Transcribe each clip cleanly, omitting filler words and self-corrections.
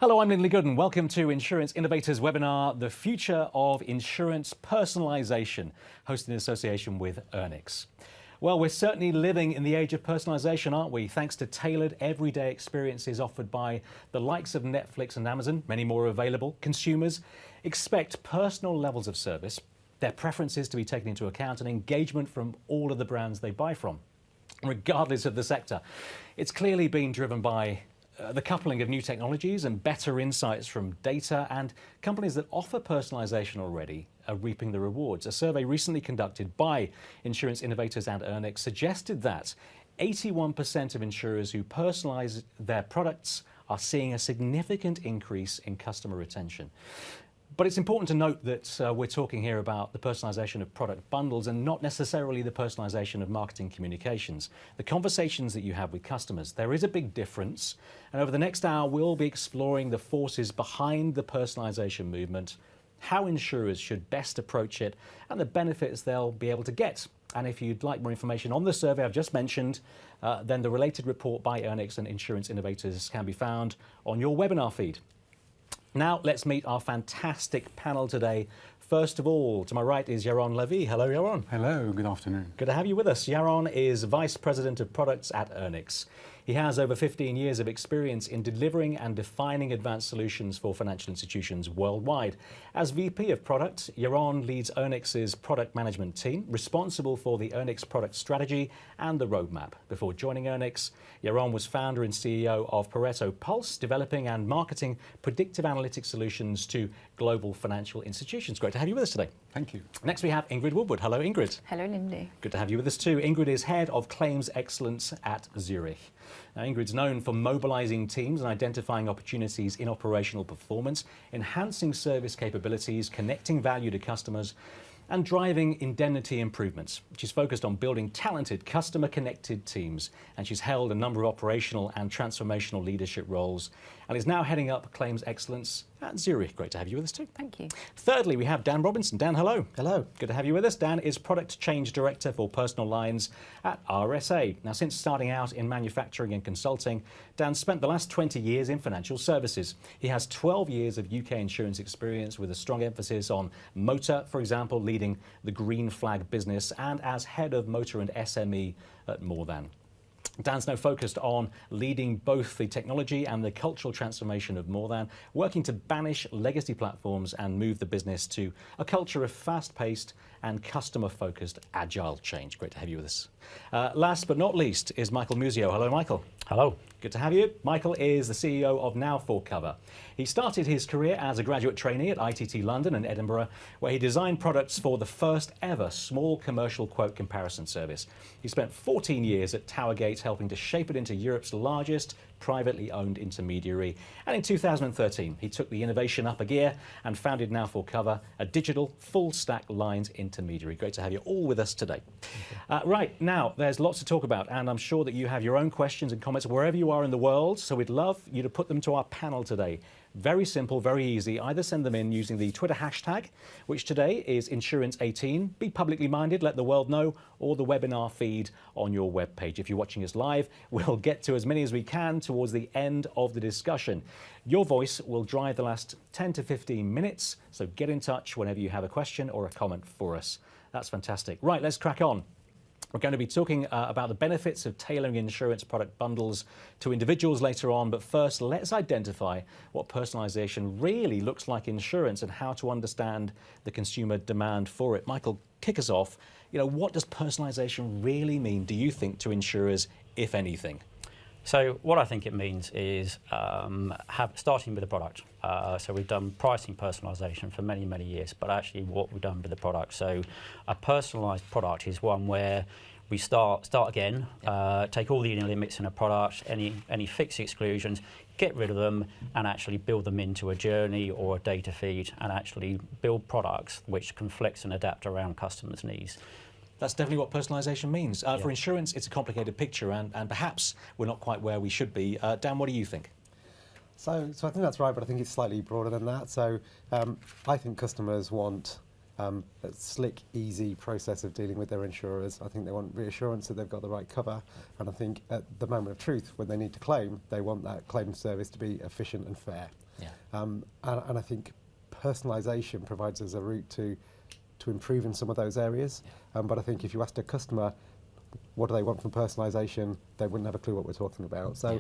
Hello, I'm Lindley Gooden. Welcome to Insurance Innovators webinar, The Future of Insurance Personalization, hosted in association with Earnix. Well, we're certainly living in the age of personalization, aren't we? Thanks to tailored everyday experiences offered by the likes of Netflix and Amazon, many more available. Consumers expect personal levels of service, their preferences to be taken into account, and engagement from all of the brands they buy from, regardless of the sector. It's clearly been driven by the coupling of new technologies and better insights from data, and companies that offer personalization already are reaping the rewards. A survey recently conducted by Insurance Innovators and Earnix suggested that 81% of insurers who personalize their products are seeing a significant increase in customer retention. But it's important to note that we're talking here about the personalization of product bundles and not necessarily the personalization of marketing communications. The conversations that you have with customers, there is a big difference. And over the next hour, we'll be exploring the forces behind the personalization movement, how insurers should best approach it, and the benefits they'll be able to get. And if you'd like more information on the survey I've just mentioned, then the related report by Earnix and Insurance Innovators can be found on your webinar feed. Now, let's meet our fantastic panel today. First of all, to my right is Yaron Lavie. Hello, Yaron. Hello, good afternoon. Good to have you with us. Yaron is Vice President of Products at Earnix. He has over 15 years of experience in delivering and defining advanced solutions for financial institutions worldwide. As VP of Product, Yaron leads Earnix's product management team, responsible for the Earnix product strategy and the roadmap. Before joining Earnix, Yaron was founder and CEO of Pareto Pulse, developing and marketing predictive analytics solutions to global financial institutions. Great to have you with us today. Thank you. Next we have Ingrid Woodward. Hello, Ingrid. Hello, Lindley. Good to have you with us too. Ingrid is Head of Claims Excellence at Zurich. Now, Ingrid's known for mobilizing teams and identifying opportunities in operational performance, enhancing service capabilities, connecting value to customers, and driving indemnity improvements. She's focused on building talented, customer-connected teams, and she's held a number of operational and transformational leadership roles, and is now heading up Claims Excellence at Zurich. Great to have you with us too. Thank you. Thirdly, we have Dan Robinson. Dan, hello. Hello. Good to have you with us. Dan is Product Change Director for Personal Lines at RSA. Now, since starting out in manufacturing and consulting, Dan spent the last 20 years in financial services. He has 12 years of UK insurance experience with a strong emphasis on motor, for example, leading the Green Flag business, and as head of motor and SME at More Than. Dan's now focused on leading both the technology and the cultural transformation of More Than, working to banish legacy platforms and move the business to a culture of fast-paced and customer-focused agile change. Great to have you with us. Last but not least is Michael Musio. Hello, Michael. Hello. Good to have you. Michael is the CEO of Now4Cover. He started his career as a graduate trainee at ITT London and Edinburgh, where he designed products for the first ever small commercial quote comparison service. He spent 14 years at Towergate, helping to shape it into Europe's largest privately owned intermediary. And in 2013, he took the innovation up a gear and founded Now4Cover, a digital full-stack lines intermediary. Great to have you all with us today. Right, now, there's lots to talk about, and I'm sure that you have your own questions and comments wherever you are in the world, so we'd love you to put them to our panel today. Very simple, very easy. Either send them in using the Twitter hashtag, which today is Insurance18. Be publicly minded, let the world know, or the webinar feed on your webpage. If you're watching us live, we'll get to as many as we can towards the end of the discussion. Your voice will drive the last 10 to 15 minutes, so get in touch whenever you have a question or a comment for us. That's fantastic. Right, let's crack on. We're going to be talking about the benefits of tailoring insurance product bundles to individuals later on, but first let's identify what personalization really looks like in insurance and how to understand the consumer demand for it. Michael, kick us off. You know, what does personalization really mean, do you think, to insurers, if anything? So what I think it means is starting with the product. So we've done pricing personalisation for many, many years, but actually what we've done with the product. So a personalised product is one where we start again, take all the inner limits in a product, any fixed exclusions, get rid of them, and actually build them into a journey or a data feed, and actually build products which can flex and adapt around customers' needs. That's definitely what personalisation means. For insurance, it's a complicated picture, and perhaps we're not quite where we should be. Dan, what do you think? So I think that's right, but I think it's slightly broader than that. So I think customers want a slick, easy process of dealing with their insurers. I think they want reassurance that they've got the right cover, and I think at the moment of truth, when they need to claim, they want that claim service to be efficient and fair. Yeah. And I think personalisation provides us a route to improve in some of those areas. But I think if you asked a customer, what do they want from personalisation, they wouldn't have a clue what we're talking about. So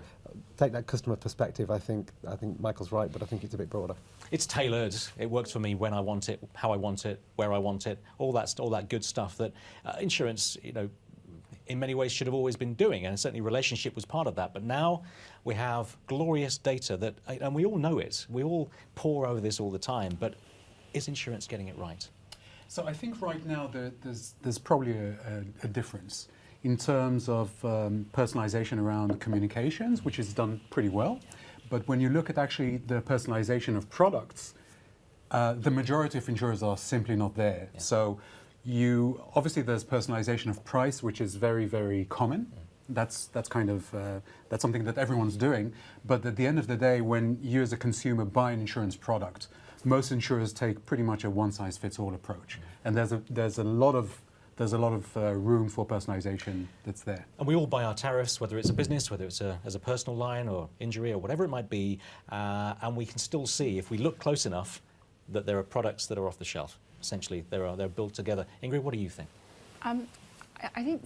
take that customer perspective. I think Michael's right, but I think it's a bit broader. It's tailored. It works for me when I want it, how I want it, where I want it. All that good stuff that insurance, in many ways should have always been doing, and certainly relationship was part of that. But now we have glorious data that, and we all know it. We all pore over this all the time. But is insurance getting it right? So I think right now there's probably a difference in terms of personalization around communications, which is done pretty well. But when you look at actually the personalization of products, the majority of insurers are simply not there. Yeah. So obviously there's personalization of price, which is very, very common. That's kind of that's something that everyone's doing. But at the end of the day, when you as a consumer buy an insurance product, most insurers take pretty much a one-size-fits-all approach, and there's a lot of room for personalization that's there. And we all buy our tariffs, whether it's a business, whether it's as a personal line or injury or whatever it might be, and we can still see, if we look close enough, that there are products that are off the shelf. Essentially, they're built together. Ingrid, what do you think? I think,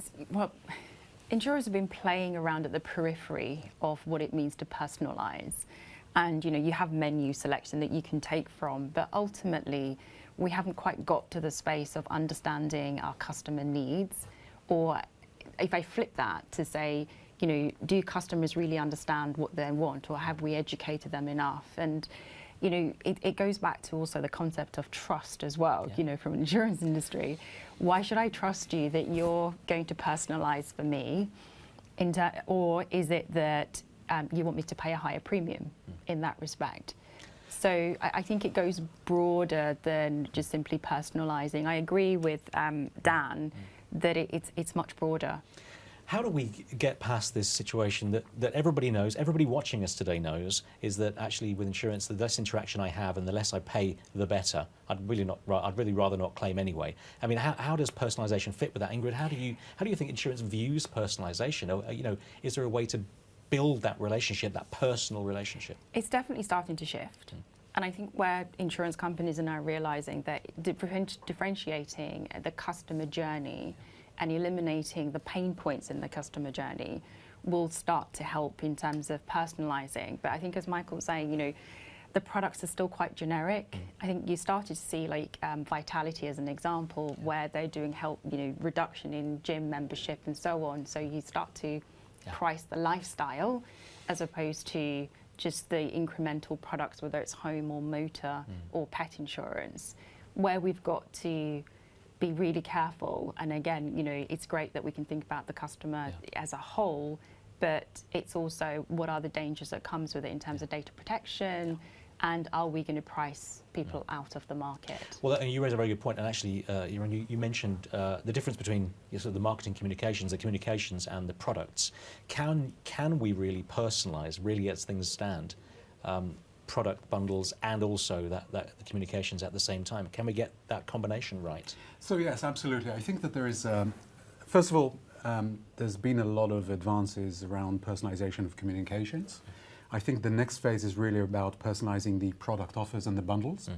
insurers have been playing around at the periphery of what it means to personalize. And you have menu selection that you can take from, but ultimately we haven't quite got to the space of understanding our customer needs. Or if I flip that to say, do customers really understand what they want, or have we educated them enough? And it goes back to also the concept of trust as well, from an insurance industry. Why should I trust you that you're going to personalize for me? Or is it that you want me to pay a higher premium in that respect? So I think it goes broader than just simply personalising. I agree with Dan that it's much broader. How do we get past this situation that everybody knows, everybody watching us today knows, is that actually with insurance, the less interaction I have and the less I pay, the better. I'd really rather not claim anyway. I mean, how does personalisation fit with that, Ingrid? How do you think insurance views personalisation? Is there a way to build that relationship, that personal relationship? It's definitely starting to shift. And I think where insurance companies are now realising that differentiating the customer journey and eliminating the pain points in the customer journey will start to help in terms of personalising. But I think, as Michael was saying, the products are still quite generic. I think you started to see Vitality as an example, where they're doing reduction in gym membership and so on. So you start to price the lifestyle as opposed to just the incremental products, whether it's home or motor or pet insurance, where we've got to be really careful. And again, it's great that we can think about the customer as a whole, but it's also what are the dangers that comes with it in terms of data protection, and are we going to price people out of the market? Well, and you raise a very good point, and actually, Yaron, you mentioned the difference between the marketing communications, and the products. Can we really personalise, really as things stand, product bundles and also the communications at the same time? Can we get that combination right? So yes, absolutely. I think that there is, first of all, there's been a lot of advances around personalisation of communications. I think the next phase is really about personalizing the product offers and the bundles.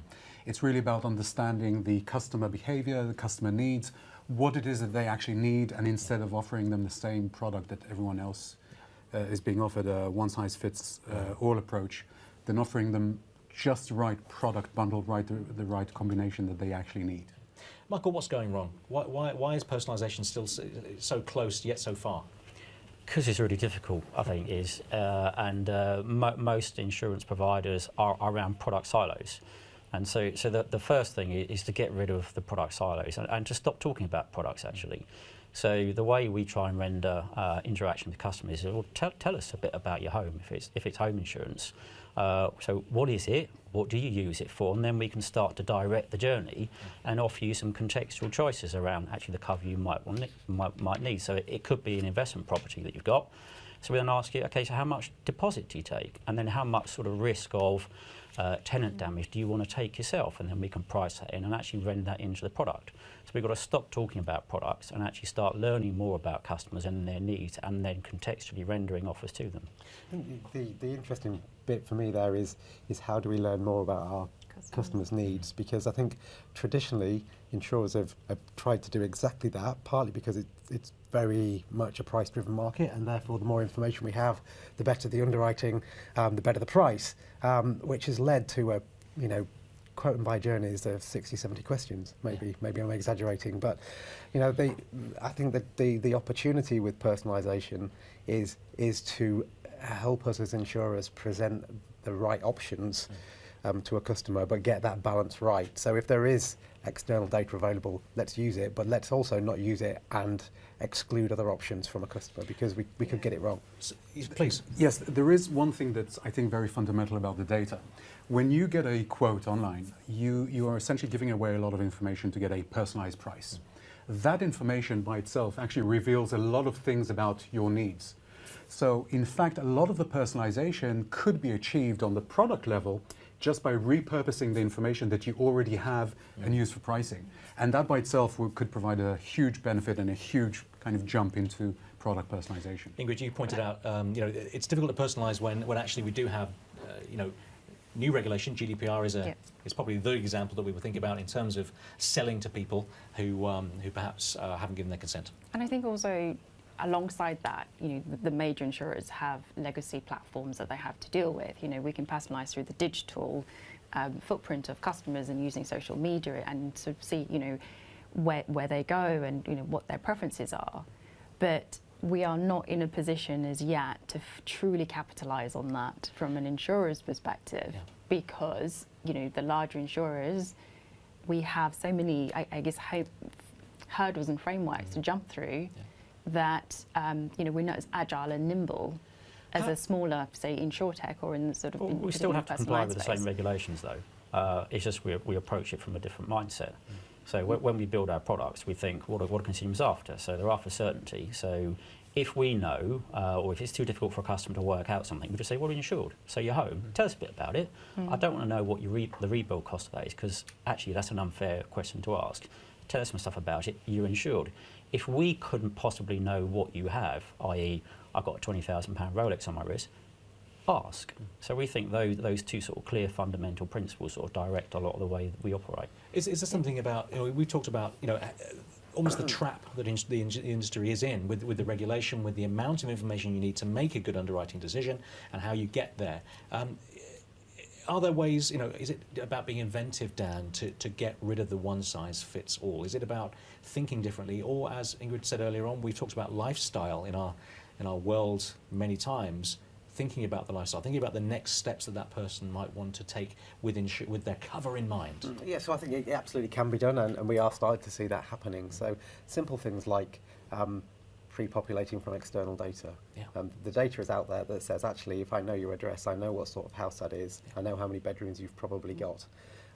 It's really about understanding the customer behavior, the customer needs, what it is that they actually need, and instead of offering them the same product that everyone else is being offered, a one-size-fits-all approach, then offering them just the right product bundle, the right combination that they actually need. Michael, what's going wrong? Why is personalisation still so close yet so far? Because it's really difficult, I think, most insurance providers are around product silos. And so the first thing is to get rid of the product silos and to stop talking about products, actually. So the way we try and render interaction with customers is, well, tell us a bit about your home, if it's home insurance. So what is it? What do you use it for? And then we can start to direct the journey and offer you some contextual choices around actually the cover you might need. So it could be an investment property that you've got. So we then ask you, okay, so how much deposit do you take? And then how much sort of risk of tenant damage do you want to take yourself? And then we can price that in and actually render that into the product. So we've got to stop talking about products and actually start learning more about customers and their needs, and then contextually rendering offers to them. I think the interesting bit for me there is how do we learn more about our customers' needs, because I think traditionally insurers have tried to do exactly that, partly because it's very much a price-driven market, and therefore the more information we have, the better the underwriting, the better the price, which has led to a, quote and buy journeys of 60, 70 questions. Maybe I'm exaggerating, but I think that the opportunity with personalisation is to help us as insurers present the right options to a customer, but get that balance right. So if there is external data available, let's use it, but let's also not use it and exclude other options from a customer, because we could get it wrong. So, please. Yes, there is one thing that's, I think, very fundamental about the data. When you get a quote online, you are essentially giving away a lot of information to get a personalized price. That information by itself actually reveals a lot of things about your needs. So, in fact, a lot of the personalization could be achieved on the product level just by repurposing the information that you already have and use for pricing. And that by itself could provide a huge benefit and a huge kind of jump into product personalization. Ingrid, you pointed out, it's difficult to personalise when actually we do have, new regulation. GDPR is probably the example that we would think about in terms of selling to people who perhaps haven't given their consent. And I think also, alongside that, the major insurers have legacy platforms that they have to deal with. We can personalise through the digital footprint of customers and using social media and sort of see, where they go and what their preferences are. But we are not in a position as yet to truly capitalise on that from an insurer's perspective, because the larger insurers, we have so many, I guess, hurdles and frameworks to jump through. That we're not as agile and nimble as a smaller, say, insurtech or in the sort of. We still have to comply with the same regulations, though. It's just we approach it from a different mindset. So when we build our products, we think what are consumers after? So they're after certainty. So if we know, or if it's too difficult for a customer to work out something, we just say, "What are you insured?" So you're home. Tell us a bit about it. I don't want to know what the rebuild cost of that is, because actually that's an unfair question to ask. Tell us some stuff about it. You're insured. If we couldn't possibly know what you have, i.e., I've got a £20,000 Rolex on my wrist, ask. So we think those two sort of clear fundamental principles sort of direct a lot of the way that we operate. Is there something about, we talked about, almost the trap that the industry is in with the regulation, with the amount of information you need to make a good underwriting decision and how you get there. Are there ways, is it about being inventive, Dan, to get rid of the one-size-fits-all? Is it about thinking differently? Or, as Ingrid said earlier on, we've talked about lifestyle in our world many times, thinking about the lifestyle, thinking about the next steps that person might want to take with their cover in mind. Yeah, so I think it absolutely can be done, and we are starting to see that happening. So simple things like pre-populating from external data. The data is out there that says, actually, if I know your address, I know what sort of house that is, I know how many bedrooms you've probably got.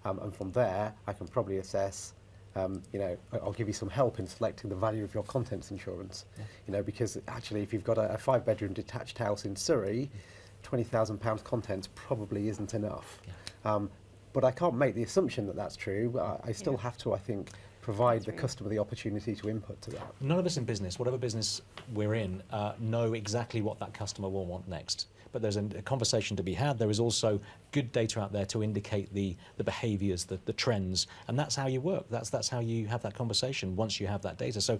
And from there, I can probably assess, I'll give you some help in selecting the value of your contents insurance. Because actually, if you've got a 5-bedroom detached house in Surrey, £20,000 contents probably isn't enough. But I can't make the assumption that that's true. I still have to, I think, provide the customer the opportunity to input to that. None of us in business, whatever business we're in, know exactly what that customer will want next. But there's a conversation to be had. There is also good data out there to indicate the behaviours, the trends, and that's how you work. That's how you have that conversation once you have that data. So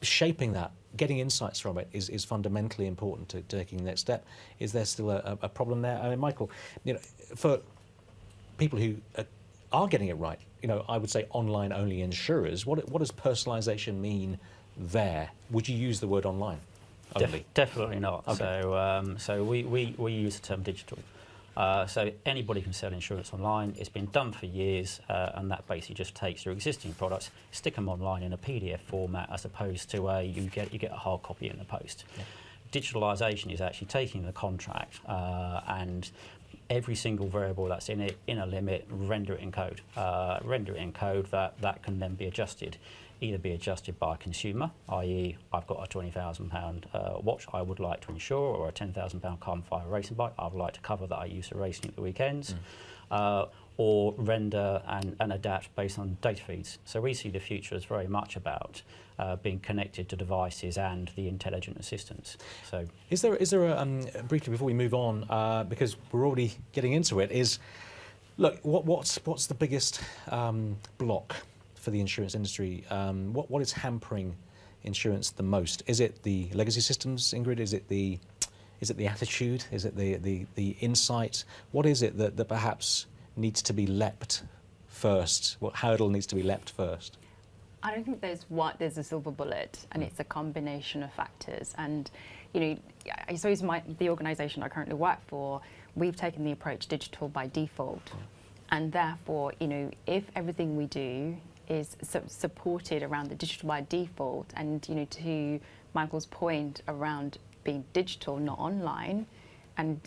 shaping that, getting insights from it is fundamentally important to taking the next step. Is there still a problem there? I mean, Michael, for people who are getting it right, I would say online-only insurers, what does personalisation mean there? Would you use the word online only? Definitely not. Okay. So we use the term digital. So anybody can sell insurance online. It's been done for years, and that basically just takes your existing products, stick them online in a PDF format, as opposed to you get a hard copy in the post. Yeah. Digitalisation is actually taking the contract and every single variable that's in it, in a limit, render it in code. Render it in code that can then be adjusted. either be adjusted by a consumer, i.e. I've got a £20,000 watch I would like to insure, or a £10,000 carbon fibre racing bike I would like to cover that I use for racing at the weekends, or render and adapt based on data feeds. So we see the future as very much about being connected to devices and the intelligent assistants. So, is there a briefly before we move on, because we're already getting into it, is look, what's the biggest block for the insurance industry? What is hampering insurance the most? Is it the legacy systems, Ingrid? Is it the attitude? Is it the insight? What is it that perhaps needs to be leapt first? What hurdle needs to be leapt first? I don't think there's a silver bullet, and it's a combination of factors. And I suppose the organisation I currently work for, we've taken the approach digital by default, and therefore, if everything we do is supported around the digital by default, and to Michael's point around being digital, not online, and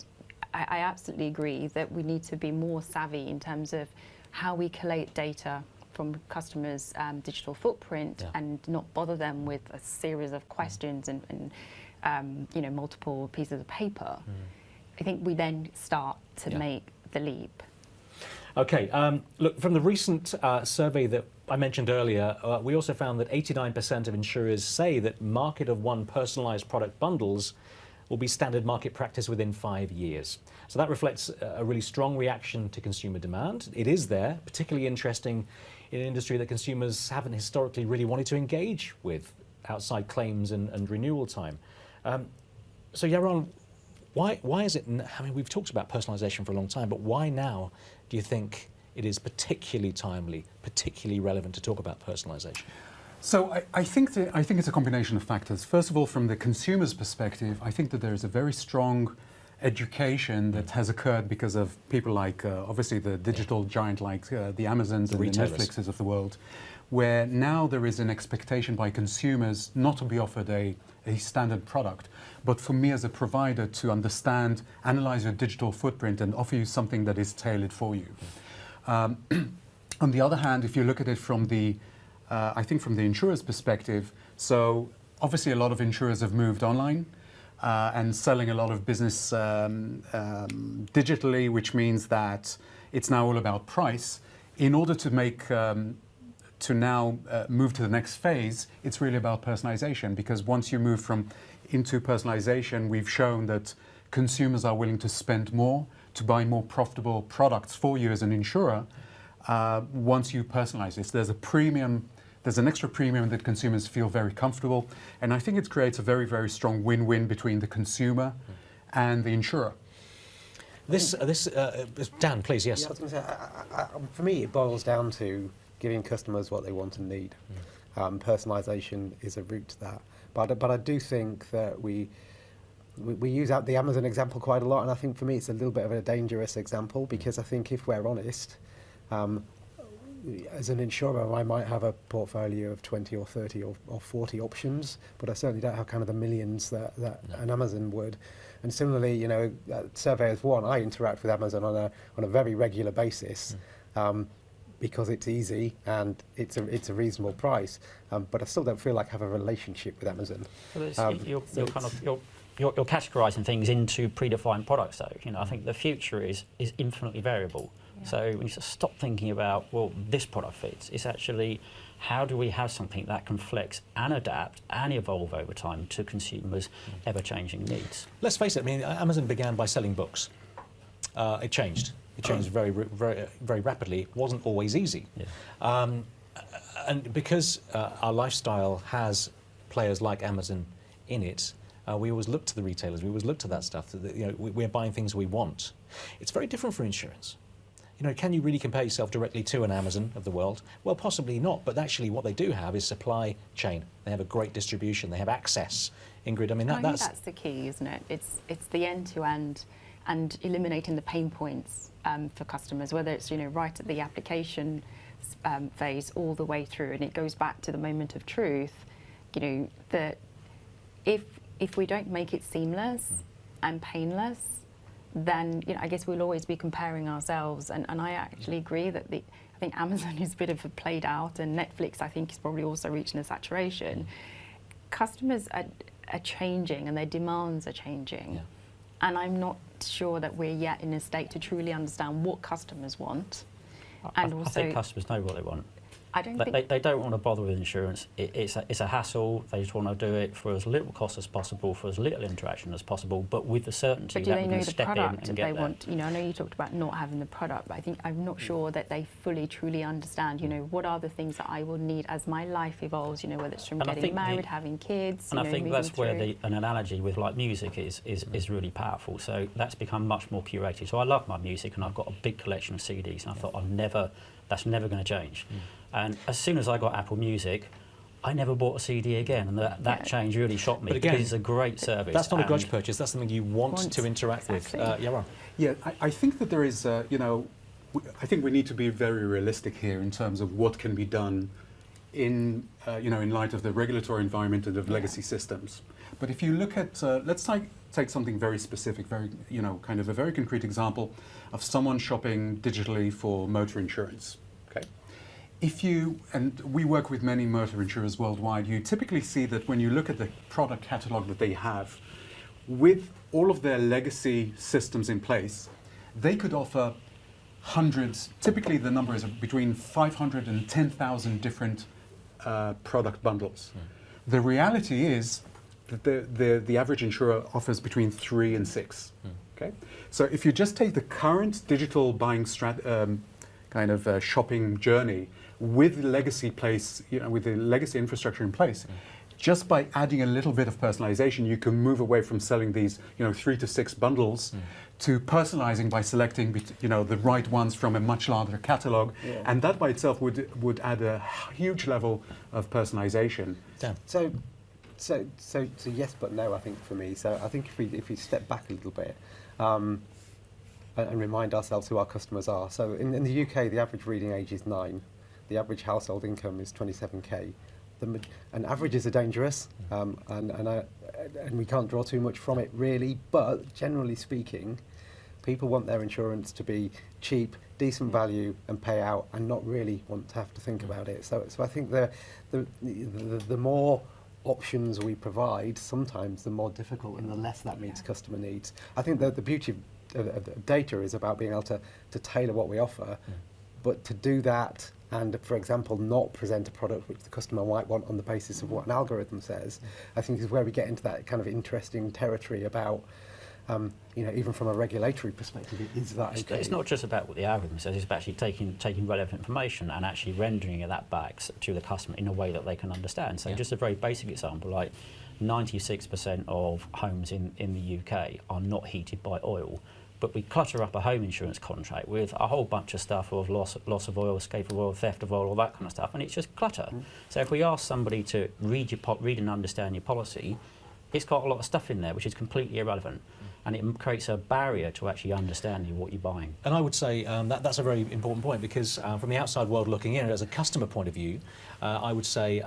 I absolutely agree that we need to be more savvy in terms of how we collate data from customers' digital footprint, and not bother them with a series of questions and multiple pieces of paper. I think we then start to make the leap. Okay, look, from the recent survey that I mentioned earlier, we also found that 89% of insurers say that market of one personalised product bundles will be standard market practice within 5 years. So that reflects a really strong reaction to consumer demand. It is there, particularly interesting in an industry that consumers haven't historically really wanted to engage with outside claims and renewal time. So Yaron, why is it, I mean, we've talked about personalisation for a long time, but why now do you think it is particularly timely, particularly relevant to talk about personalisation? So I think it's a combination of factors. First of all, from the consumer's perspective, I think that there is a very strong education that has occurred because of people like, obviously, the digital giant like the Amazons and the Netflixes of the world, where now there is an expectation by consumers not to be offered a standard product, but for me as a provider to understand, analyze your digital footprint and offer you something that is tailored for you. On the other hand, if you look at it from I think from the insurer's perspective, so obviously a lot of insurers have moved online and selling a lot of business digitally, which means that it's now all about price. In order to make to now move to the next phase, it's really about personalization, because once you move into personalization, we've shown that consumers are willing to spend more to buy more profitable products for you as an insurer. Once you personalize this, there's an extra premium that consumers feel very comfortable, and I think it creates a very, very strong win-win between the consumer and the insurer. Dan, please, yes. Yeah, I was going to say, for me, it boils down to giving customers what they want and need. Personalisation is a route to that, but I do think that we use out the Amazon example quite a lot, and I think for me it's a little bit of a dangerous example, because I think if we're honest, as an insurer, I might have a portfolio of 20 or 30 or 40 options, but I certainly don't have kind of the millions that an Amazon would. And similarly, surveyors one, I interact with Amazon on a very regular basis, because it's easy and it's a reasonable price. But I still don't feel like I have a relationship with Amazon. Well, you're categorising things into predefined products, though. I think the future is infinitely variable. Yeah. So when you stop thinking about, well, this product fits, it's actually how do we have something that can flex and adapt and evolve over time to consumers' ever-changing needs. Let's face it, I mean, Amazon began by selling books. It changed. It changed very, very, very rapidly. It wasn't always easy. Yeah. And because our lifestyle has players like Amazon in it, we always look to the retailers, we always look to that stuff. We're buying things we want. It's very different for insurance. Can you really compare yourself directly to an Amazon of the world? Well, possibly not, but actually what they do have is supply chain. They have a great distribution, they have access. Ingrid, I mean, I think that's the key, isn't it? It's the end-to-end and eliminating the pain points for customers, whether it's, right at the application phase all the way through, and it goes back to the moment of truth, that if we don't make it seamless and painless, then I guess we'll always be comparing ourselves. And I actually agree that I think Amazon is a bit of a played out, and Netflix, I think, is probably also reaching a saturation. Customers are changing, and their demands are changing. Yeah. And I'm not sure that we're yet in a state to truly understand what customers want. And I also, think customers know what they want. I don't think They don't want to bother with insurance. It's a hassle. They just want to do it for as little cost as possible, for as little interaction as possible, but with the certainty But do that they we know can the step in product that and they get there. want? You know, I know you talked about not having the product, but I'm not sure that they fully, truly understand, you know, what are the things that I will need as my life evolves, you know, whether it's from And I getting think married, having kids, And you I know, think moving that's where through. an analogy with like music is really powerful. So that's become much more curated. So I love my music, and I've got a big collection of CDs, and I thought that's never going to change. And as soon as I got Apple Music, I never bought a CD again, and that change really shocked me. But again, because it's a great service. That's not a grudge and- purchase. That's something you want to interact exactly. with. Yaron. Yeah, I think that there is, you know, I think we need to be very realistic here in terms of what can be done in, you know, in light of the regulatory environment and of legacy systems. But if you look at, let's take something very specific, very, you know, kind of a very concrete example of someone shopping digitally for motor insurance. Okay, and we work with many motor insurers worldwide, you typically see that when you look at the product catalog that they have, with all of their legacy systems in place, they could offer hundreds, typically the number is between 500 and 10,000 different product bundles. The reality is that the average insurer offers between 3 and 6. Okay, so if you just take the current digital buying shopping journey with the legacy place, you know, with the legacy infrastructure in place, just by adding a little bit of personalization, you can move away from selling these, you know, 3 to 6 bundles to personalizing by selecting, you know, the right ones from a much larger catalog, and that by itself would add a huge level of personalization. Dan. So yes, but no. I think for me. So I think if we step back a little bit and remind ourselves who our customers are. So in the UK, the average reading age is 9. The average household income is 27k. And averages are dangerous, and we can't draw too much from it really. But generally speaking, people want their insurance to be cheap, decent value, and pay out, and not really want to have to think about it. So I think the more options we provide, sometimes the more difficult and the less that meets customer needs. I think that the beauty of data is about being able to tailor what we offer, but to do that and, for example, not present a product which the customer might want on the basis of what an algorithm says, I think is where we get into that kind of interesting territory about, you know, even from a regulatory perspective, is that okay? It's not just about what the algorithm says, it's about actually taking relevant information and actually rendering that back to the customer in a way that they can understand. So just a very basic example, like 96% of homes in the UK are not heated by oil, but we clutter up a home insurance contract with a whole bunch of stuff of loss of oil, escape of oil, theft of oil, all that kind of stuff, and it's just clutter. So if we ask somebody to read and understand your policy, it's got a lot of stuff in there which is completely irrelevant, and it creates a barrier to actually understanding what you're buying. And I would say that's a very important point, because from the outside world looking in, as a customer point of view, I would say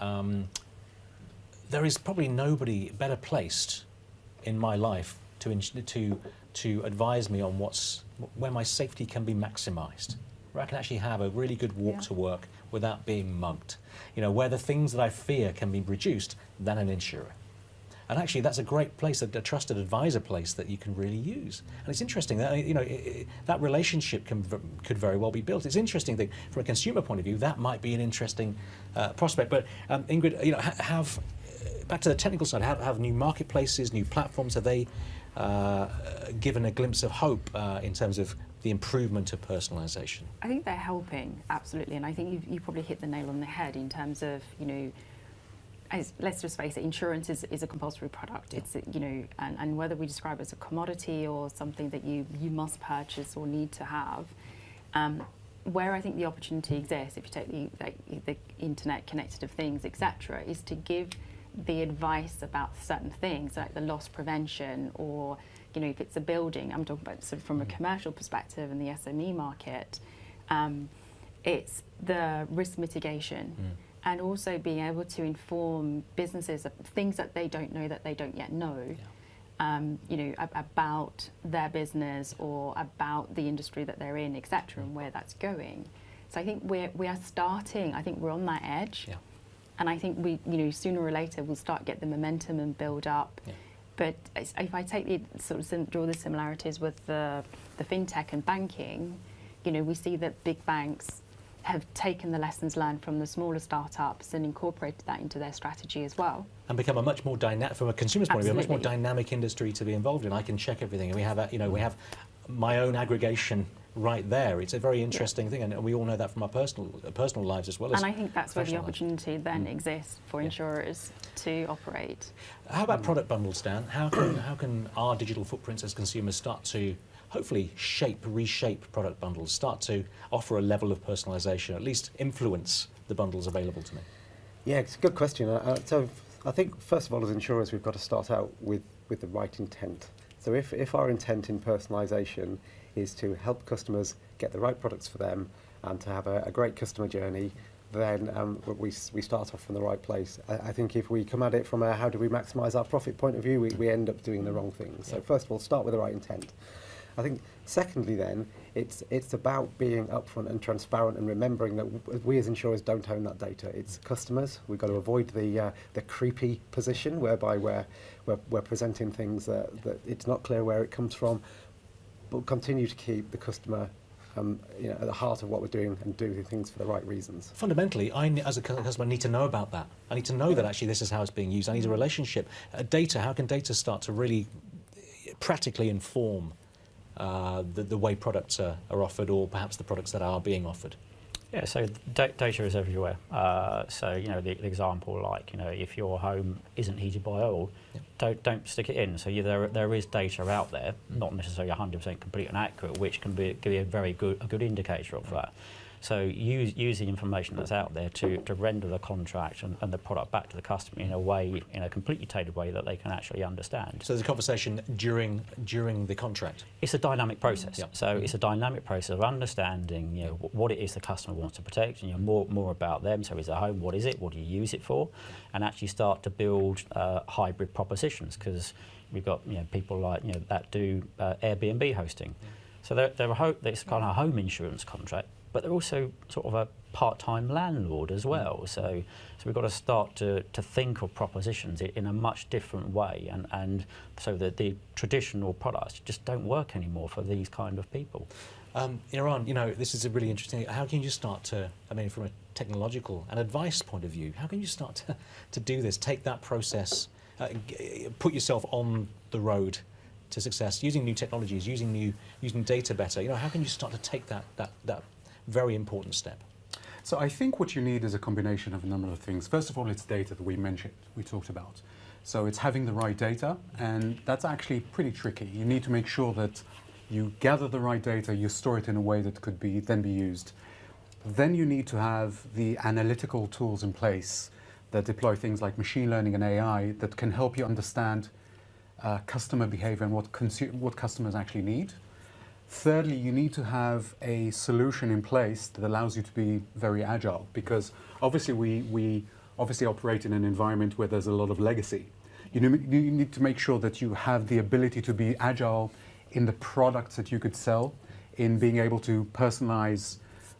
there is probably nobody better placed in my life to advise me on where my safety can be maximised, where I can actually have a really good walk to work without being mugged, you know, where the things that I fear can be reduced, than an insurer. And actually, that's a great place, a trusted advisor place that you can really use. And it's interesting that, you know, that relationship could very well be built. It's interesting that from a consumer point of view, that might be an interesting prospect. But Ingrid, you know, back to the technical side, have new marketplaces, new platforms, have they given a glimpse of hope in terms of the improvement of personalisation? I think they're helping, absolutely, and I think you probably hit the nail on the head in terms of, you know, let's just face it, insurance is a compulsory product. It's, you know, and whether we describe it as a commodity or something that you must purchase or need to have, where I think the opportunity exists, if you take the internet, connected of things, etc., is to give the advice about certain things like the loss prevention, or, you know, if it's a building, I'm talking about sort of from a commercial perspective in the SME market, it's the risk mitigation. And also being able to inform businesses of things that they don't know, that they don't yet know, you know, about their business or about the industry that they're in, etc., and where that's going. So I think we are starting. I think we're on that edge, Yeah. and I think we, sooner or later we'll start get the momentum and build up. Yeah. But if I take the draw the similarities with the fintech and banking, we see that big banks have taken the lessons learned from the smaller startups and incorporated that into their strategy as well. And become a much more dynamic, from a consumer's point of view, a much more Absolutely. dynamic industry to be involved in. I can check everything, and we have, we have my own aggregation right there. It's a very interesting thing, and we all know that from our personal lives as well as. And I think that's where the professional lives. opportunity then exists for Yeah. insurers to operate. How about product bundles, Dan? How can our digital footprints as consumers start to hopefully reshape product bundles, start to offer a level of personalisation, at least influence the bundles available to me? Yeah, it's a good question. So I think, first of all, as insurers, we've got to start out with the right intent. So if our intent in personalisation is to help customers get the right products for them and to have a great customer journey, then we start off from the right place. I think if we come at it from a how do we maximise our profit point of view, we end up doing the wrong thing. So first of all, start with the right intent. I think secondly then, it's about being upfront and transparent and remembering that we as insurers don't own that data. It's customers. We've got to avoid the creepy position whereby we're presenting things that it's not clear where it comes from, but continue to keep the customer at the heart of what we're doing and doing things for the right reasons. Fundamentally, as a customer, need to know about that. I need to know that actually this is how it's being used. I need a relationship. Data, how can data start to really practically inform the way products are offered, or perhaps the products that are being offered? Yeah, so data is everywhere. So the example, like if your home isn't heated by oil, don't stick it in. So there is data out there, not necessarily 100% complete and accurate, which can give you a good indicator of that. So use the information that's out there to render the contract and the product back to the customer in a completely tailored way that they can actually understand. So there's a conversation during the contract. It's a dynamic process. Yeah. So it's a dynamic process of understanding, what it is the customer wants to protect, and more about them. So is a home, what is it? What do you use it for? And actually start to build hybrid propositions, because we've got people like that do Airbnb hosting. So it's kind of a home insurance contract, but they're also sort of a part-time landlord as well. So we've got to start to think of propositions in a much different way, and so that the traditional products just don't work anymore for these kind of people. Yaron, this is a really interesting. How can you start to, from a technological and advice point of view, how can you start to do this, take that process, put yourself on the road to success, using new technologies, using data better? How can you start to take that very important step? So I think what you need is a combination of a number of things. First of all, it's data that we talked about. So it's having the right data, and that's actually pretty tricky. You need to make sure that you gather the right data, you store it in a way that could then be used. Then you need to have the analytical tools in place that deploy things like machine learning and AI that can help you understand customer behavior and what customers actually need. Thirdly, you need to have a solution in place that allows you to be very agile, because obviously we obviously operate in an environment where there's a lot of legacy. You need to make sure that you have the ability to be agile in the products that you could sell, in being able to personalize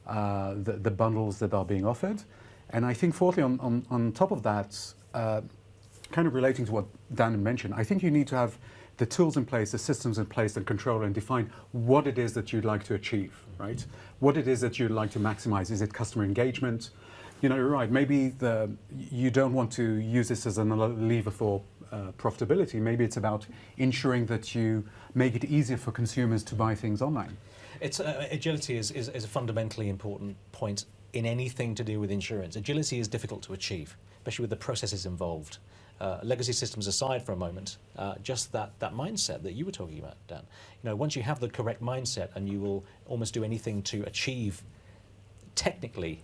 the bundles that are being offered. And I think fourthly, on top of that, kind of relating to what Dan mentioned, I think you need to have the tools in place, the systems in place, and control and define what it is that you'd like to achieve, right? What it is that you'd like to maximize. Is it customer engagement? You're right, maybe you don't want to use this as a lever for profitability. Maybe it's about ensuring that you make it easier for consumers to buy things online. Agility is a fundamentally important point in anything to do with insurance. Agility is difficult to achieve, especially with the processes involved. Legacy systems aside for a moment, just that mindset that you were talking about, Dan. Once you have the correct mindset, and you will almost do anything to achieve technically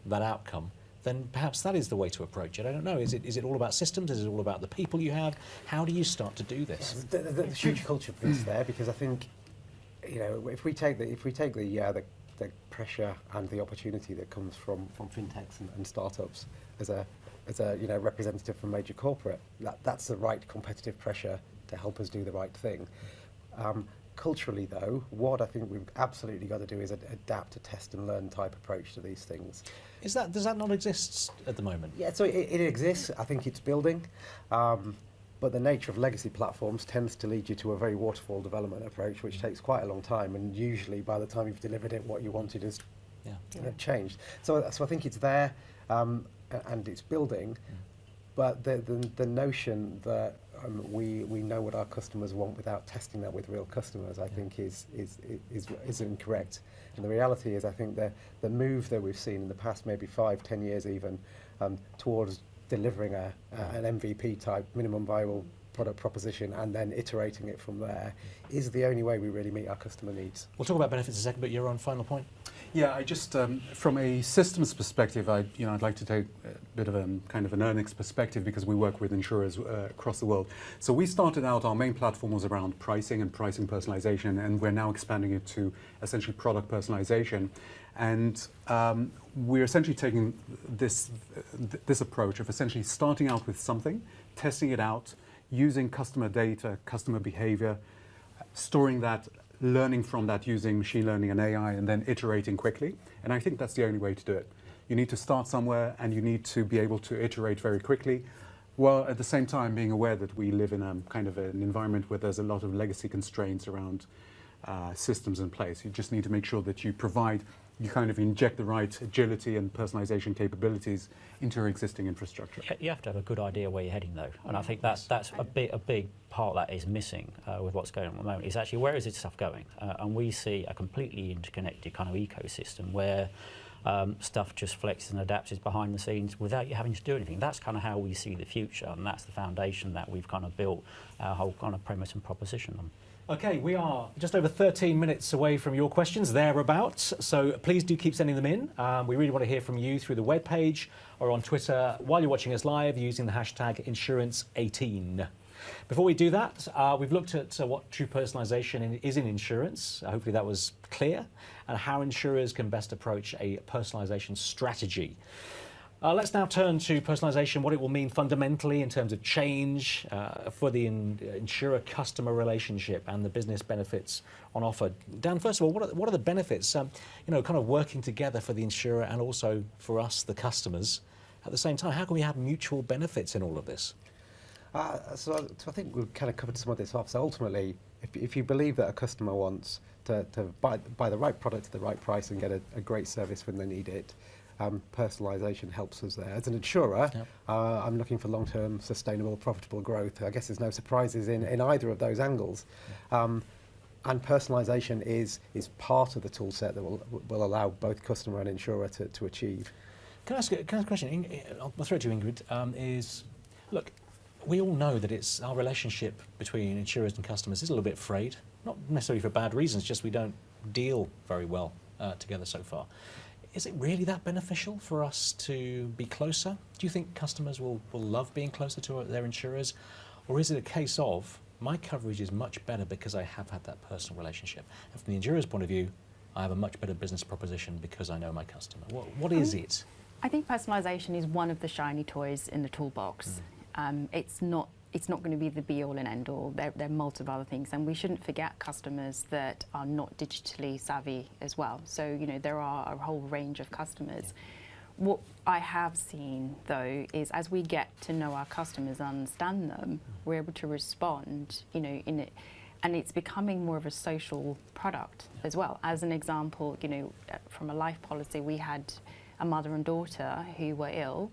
that outcome, then perhaps that is the way to approach it. I don't know. Is it all about systems? Is it all about the people you have? How do you start to do this? There's huge culture piece there, because I think if we take the pressure and the opportunity that comes from fintechs and startups as a representative from major corporate, that's the right competitive pressure to help us do the right thing. culturally, though, what I think we've absolutely got to do is adapt a test and learn type approach to these things. Does that not exist at the moment? Yeah, so it exists. I think it's building. But the nature of legacy platforms tends to lead you to a very waterfall development approach, which takes quite a long time. And usually by the time you've delivered it, what you wanted is changed. So I think it's there and it's building. But the notion that we know what our customers want without testing that with real customers, I think is incorrect. And the reality is, I think the move that we've seen in the past maybe 5-10 years even towards delivering an MVP type minimum viable product proposition and then iterating it from there is the only way we really meet our customer needs. We'll talk about benefits in a second, but Yaron, final point. Yeah, I just from a systems perspective, I'd like to take a bit of a kind of an Earnix perspective because we work with insurers across the world. So we started out, our main platform was around pricing and pricing personalization, and we're now expanding it to essentially product personalization. And we're essentially taking this approach of essentially starting out with something, testing it out, using customer data, customer behavior, storing that, learning from that using machine learning and AI, and then iterating quickly. And I think that's the only way to do it. You need to start somewhere and you need to be able to iterate very quickly, while at the same time being aware that we live in a kind of an environment where there's a lot of legacy constraints around systems in place. You just need to make sure that you kind of inject the right agility and personalization capabilities into your existing infrastructure. You have to have a good idea where you're heading, though, and I think that's a big part that is missing with what's going on at the moment. Is actually where is this stuff going, and we see a completely interconnected kind of ecosystem where stuff just flexes and adapts behind the scenes without you having to do anything. That's kind of how we see the future, and that's the foundation that we've kind of built our whole kind of premise and proposition on. Okay, we are just over 13 minutes away from your questions, thereabouts, so please do keep sending them in. We really want to hear from you through the webpage or on Twitter while you're watching us live using the hashtag Insurance18. Before we do that, we've looked at what true personalisation is in insurance. Hopefully that was clear, and how insurers can best approach a personalisation strategy. Let's now turn to personalisation, what it will mean fundamentally in terms of change for the insurer-customer relationship and the business benefits on offer. Dan, first of all, what are the benefits, kind of working together for the insurer and also for us, the customers, at the same time? How can we have mutual benefits in all of this? So I think we've kind of covered some of this off. So ultimately, if you believe that a customer wants to buy the right product at the right price and get a great service when they need it, personalisation helps us there. As an insurer, I'm looking for long-term, sustainable, profitable growth. I guess there's no surprises in either of those angles. And personalisation is part of the tool set that will allow both customer and insurer to achieve. Can I ask a question? I'll throw it to Ingrid. Look, we all know that our relationship between insurers and customers is a little bit frayed, not necessarily for bad reasons, just we don't deal very well together so far. Is it really that beneficial for us to be closer? Do you think customers will love being closer to their insurers? Or is it a case of, my coverage is much better because I have had that personal relationship? And from the insurer's point of view, I have a much better business proposition because I know my customer. What is it? I think personalisation is one of the shiny toys in the toolbox. It's not going to be the be-all and end-all. There are multiple other things, and we shouldn't forget customers that are not digitally savvy as well. So, there are a whole range of customers. What I have seen, though, is as we get to know our customers and understand them, we're able to respond, in it, and it's becoming more of a social product as well. As an example, from a life policy, we had a mother and daughter who were ill.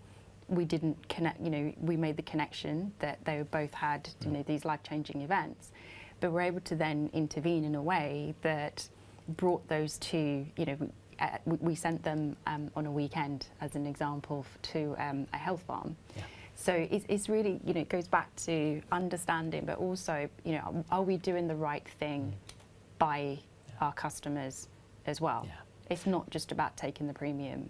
We didn't connect, we made the connection that they both had, these life-changing events, but we're able to then intervene in a way that brought those two, we sent them on a weekend, as an example, to a health farm. Yeah. So it's really, it goes back to understanding, but also, are we doing the right thing by our customers as well? Yeah. It's not just about taking the premium.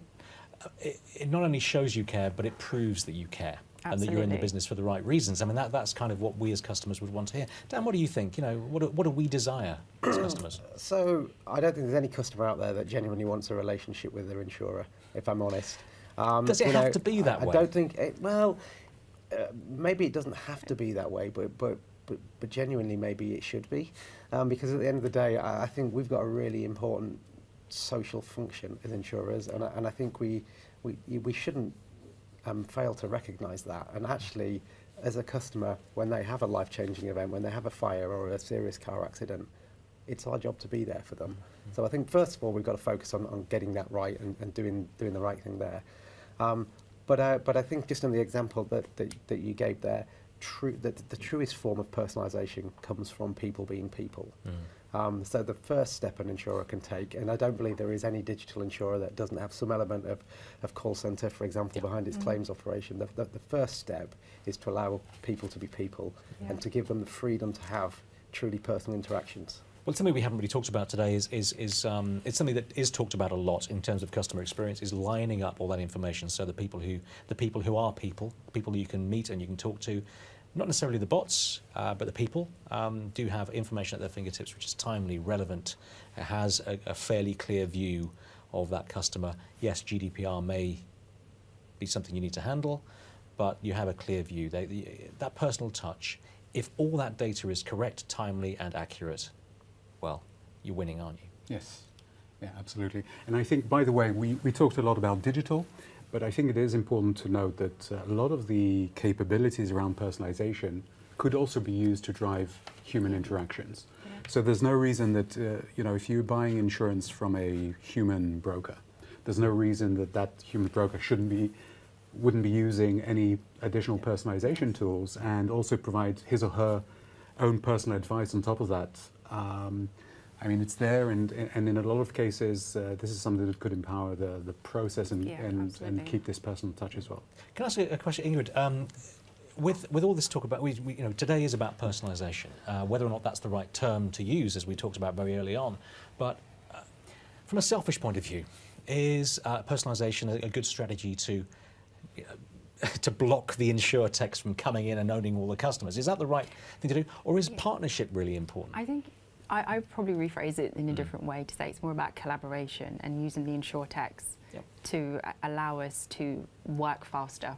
It not only shows you care, but it proves that you care. Absolutely. And that you're in the business for the right reasons. I mean, that's kind of what we as customers would want to hear. Dan, what do you think? What do we desire as customers? So I don't think there's any customer out there that genuinely wants a relationship with their insurer, if I'm honest. Does it have to be that way? I don't think, maybe it doesn't have to be that way, but but genuinely maybe it should be, because at the end of the day, I think we've got a really important social function as insurers, and I think we shouldn't fail to recognise that. And actually, as a customer, when they have a life-changing event, when they have a fire or a serious car accident, it's our job to be there for them. So I think first of all we've got to focus on getting that right and doing the right thing there. But I think just in the example that you gave there, the truest form of personalisation comes from people being people. So the first step an insurer can take, and I don't believe there is any digital insurer that doesn't have some element of call centre, for example, behind its claims operation. The first step is to allow people to be people and to give them the freedom to have truly personal interactions. Well, something we haven't really talked about today is it's something that is talked about a lot in terms of customer experience, is lining up all that information so the people who are people you can meet and you can talk to, not necessarily the bots, but the people do have information at their fingertips which is timely, relevant, has a fairly clear view of that customer. Yes, GDPR may be something you need to handle, but you have a clear view. That personal touch, if all that data is correct, timely and accurate, well, you're winning, aren't you? Yes, yeah, absolutely. And I think, by the way, we talked a lot about digital, but I think it is important to note that a lot of the capabilities around personalization could also be used to drive human interactions. So there's no reason that, if you're buying insurance from a human broker, there's no reason that human broker wouldn't be using any additional personalization tools and also provide his or her own personal advice on top of that. It's there, and in a lot of cases, this is something that could empower the process and keep this personal touch as well. Can I ask you a question, Ingrid? With all this talk about, today is about personalisation, whether or not that's the right term to use, as we talked about very early on. But from a selfish point of view, is personalisation a good strategy to block the insurtechs from coming in and owning all the customers? Is that the right thing to do, or is partnership really important? I think I would probably rephrase it in a different way to say it's more about collaboration and using the insurtechs to allow us to work faster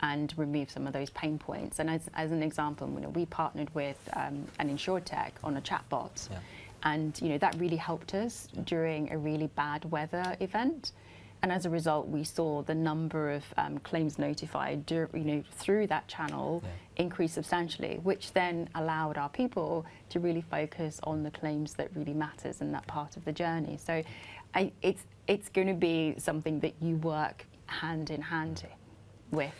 and remove some of those pain points. And as an example, we partnered with an insurtech on a chatbot, and that really helped us during a really bad weather event. And as a result, we saw the number of claims notified, through that channel increase substantially, which then allowed our people to really focus on the claims that really matters in that part of the journey. So, it's going to be something that you work hand in hand with,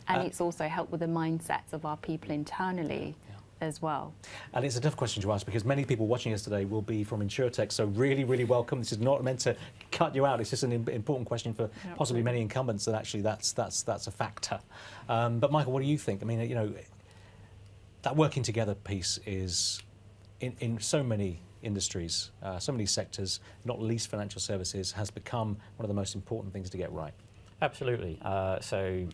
and it's also helped with the mindsets of our people internally as well. And it's a tough question to ask because many people watching us today will be from insurtech, so really, really welcome. This is not meant to cut you out. It's just an important question for possibly many incumbents that actually that's a factor. But Michael, what do you think? I mean, that working together piece is in so many industries, so many sectors, not least financial services, has become one of the most important things to get right. Absolutely. So,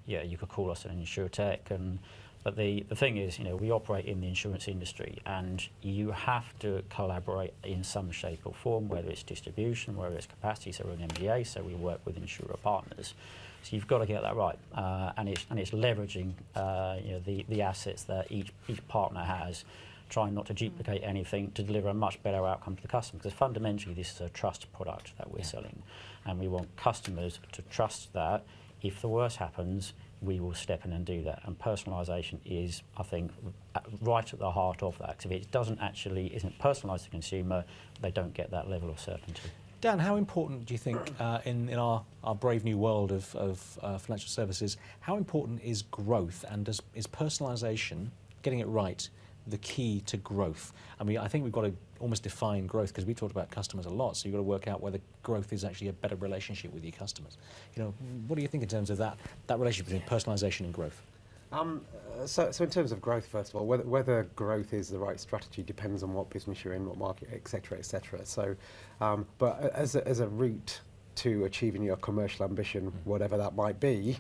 you could call us an insurtech, but the thing is, we operate in the insurance industry, and you have to collaborate in some shape or form, whether it's distribution, whether it's capacity. So we're an MGA, so we work with insurer partners. So you've got to get that right, and it's leveraging the assets that each partner has, trying not to duplicate anything to deliver a much better outcome to the customer. Because fundamentally, this is a trust product that we're selling, and we want customers to trust that if the worst happens, we will step in and do that. And personalisation is, I think, right at the heart of that. Because if it isn't personalised to the consumer, they don't get that level of certainty. Dan, how important do you think in our brave new world of financial services, how important is growth, and is personalisation, getting it right, the key to growth? I mean, I think we've got to almost define growth, because we talked about customers a lot, so you've got to work out whether growth is actually a better relationship with your customers. What do you think in terms of that relationship between personalisation and growth? So in terms of growth, first of all, whether growth is the right strategy depends on what business you're in, what market, etc., etc. So, but as a route to achieving your commercial ambition, whatever that might be,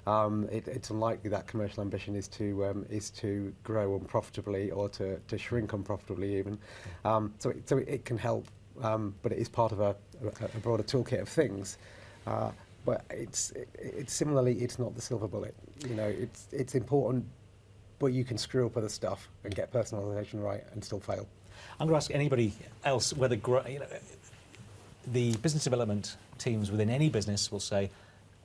it's unlikely that commercial ambition is to grow unprofitably or to shrink unprofitably even. So it can help, but it is part of a broader toolkit of things. But it's similarly, it's not the silver bullet. It's important but you can screw up other stuff and get personalisation right and still fail. I'm going to ask anybody else whether the business development teams within any business will say,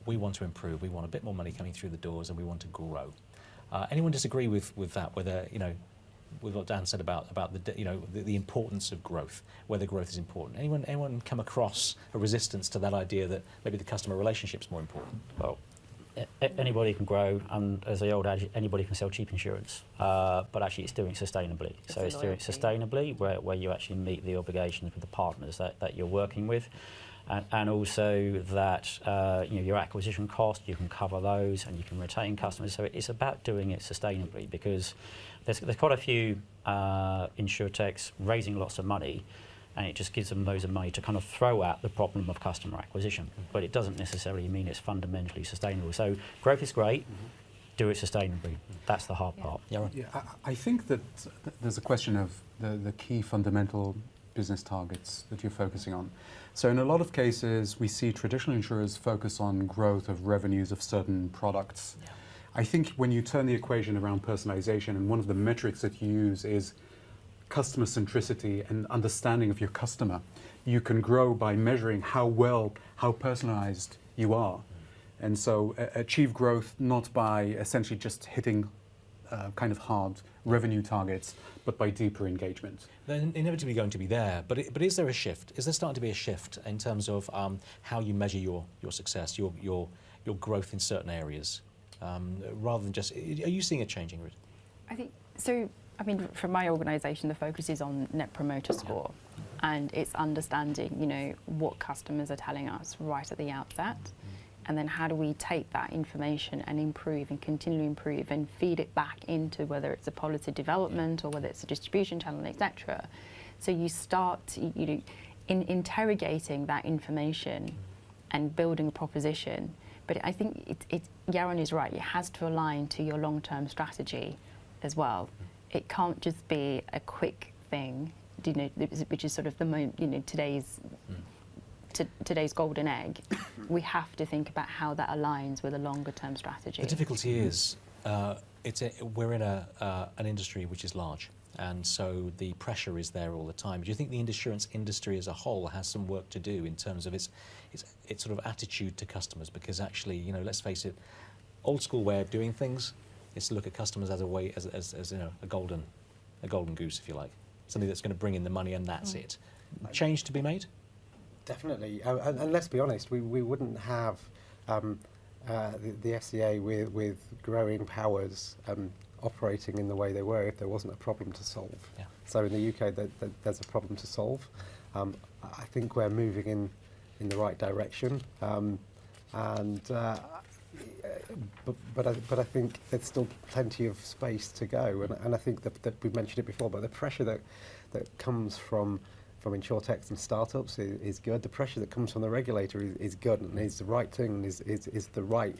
we want to improve, we want a bit more money coming through the doors, and we want to grow. Anyone disagree with that? Whether with what Dan said about the importance of growth, whether growth is important. Anyone come across a resistance to that idea that maybe the customer relationship's more important? Well, anybody can grow, and as the old adage, anybody can sell cheap insurance, but actually it's doing it sustainably. So it's doing it sustainably where you actually meet the obligations with the partners that you're working with. And also that your acquisition cost, you can cover those and you can retain customers. So it's about doing it sustainably, because there's quite a few insurtechs raising lots of money, and it just gives them loads of money to kind of throw at the problem of customer acquisition. But it doesn't necessarily mean it's fundamentally sustainable. So growth is great, do it sustainably. That's the hard part. Yeah, I think that there's a question of the key fundamental business targets that you're focusing on. So in a lot of cases, we see traditional insurers focus on growth of revenues of certain products. Yeah. I think when you turn the equation around personalization, and one of the metrics that you use is customer centricity and understanding of your customer, you can grow by measuring how personalized you are. And so achieve growth not by essentially just hitting kind of hard revenue targets, but by deeper engagement. They're inevitably going to be there, but is there a shift? Is there starting to be a shift in terms of how you measure your success, your growth in certain areas, rather than just? Are you seeing a change, Ingrid? I think so. I mean, from my organisation, the focus is on Net Promoter Score, and it's understanding, what customers are telling us right at the outset. And then how do we take that information and improve and continually improve and feed it back into whether it's a policy development or whether it's a distribution channel, etc. So you start in interrogating that information and building a proposition. But I think Yaron is right. It has to align to your long-term strategy as well. It can't just be a quick thing, which is sort of today's golden egg. We have to think about how that aligns with a longer term strategy. The difficulty is we're in an industry which is large, and so the pressure is there all the time. Do you think the insurance industry as a whole has some work to do in terms of its sort of attitude to customers? Because actually, let's face it, old school way of doing things is to look at customers as a golden goose, if you like, something that's going to bring in the money, and that's it. Change to be made? Definitely, and let's be honest, we wouldn't have the FCA with growing powers operating in the way they were if there wasn't a problem to solve. Yeah. So in the UK, there's a problem to solve. I think we're moving in the right direction, but I think there's still plenty of space to go. And I think that we've mentioned it before, but the pressure that comes from insurtechs and startups is good. The pressure that comes from the regulator is good and is the right thing and is the right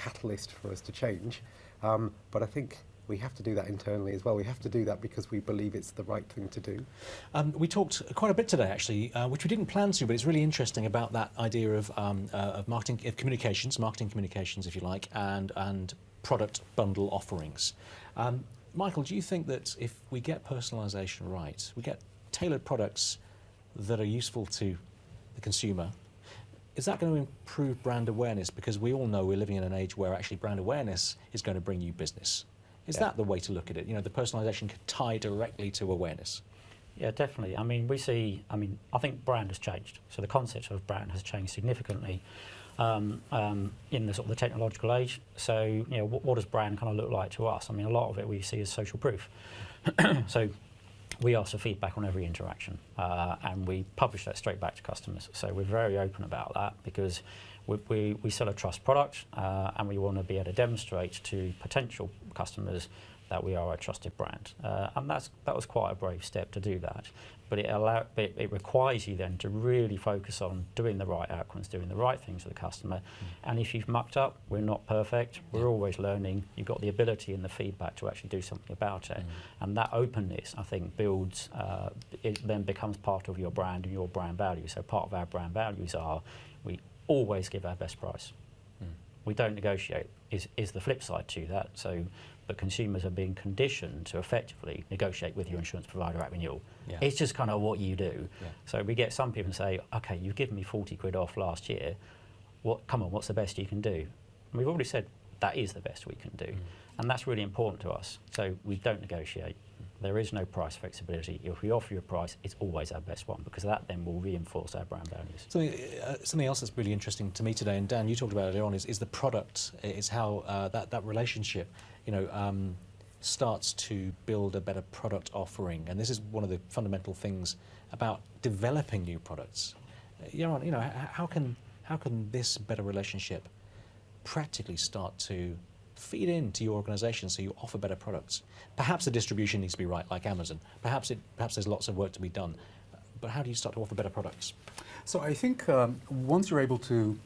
catalyst for us to change. But I think we have to do that internally as well. We have to do that because we believe it's the right thing to do. We talked quite a bit today, actually, which we didn't plan to, but it's really interesting about that idea of marketing communications, if you like, and product bundle offerings. Michael, do you think that if we get personalisation right, we get tailored products that are useful to the consumer, is that going to improve brand awareness? Because we all know we're living in an age where actually brand awareness is going to bring you business. Is that the way to look at it? The personalisation can tie directly to awareness. Yeah, definitely. I mean, I think brand has changed. So the concept of brand has changed significantly in the sort of the technological age. So, what does brand kind of look like to us? I mean, a lot of it we see as social proof. So we ask for feedback on every interaction, and we publish that straight back to customers. So we're very open about that because we sell a trust product, and we want to be able to demonstrate to potential customers that we are a trusted brand. And that was quite a brave step to do that. But it requires you then to really focus on doing the right outcomes, doing the right things for the customer. And if you've mucked up, we're not perfect. We're always learning. You've got the ability and the feedback to actually do something about it. And that openness, I think, builds, it then becomes part of your brand and your brand values. So part of our brand values are we always give our best price. We don't negotiate, is the flip side to that. So but consumers are being conditioned to effectively negotiate with your insurance provider at renewal. Yeah. It's just kind of what you do. Yeah. So we get some people say, okay, you've given me 40 quid off last year. Come on, what's the best you can do? And we've already said that is the best we can do. And that's really important to us. So we don't negotiate. There is no price flexibility. If we offer you a price, it's always our best one, because that then will reinforce our brand values. Something else that's really interesting to me today, and Dan, you talked about it earlier on, is the product. It's how that relationship, starts to build a better product offering. And this is one of the fundamental things about developing new products. Yaron, how can this better relationship practically start to feed into your organisation so you offer better products? Perhaps the distribution needs to be right, like Amazon. Perhaps there's lots of work to be done. But how do you start to offer better products? So I think once you're able to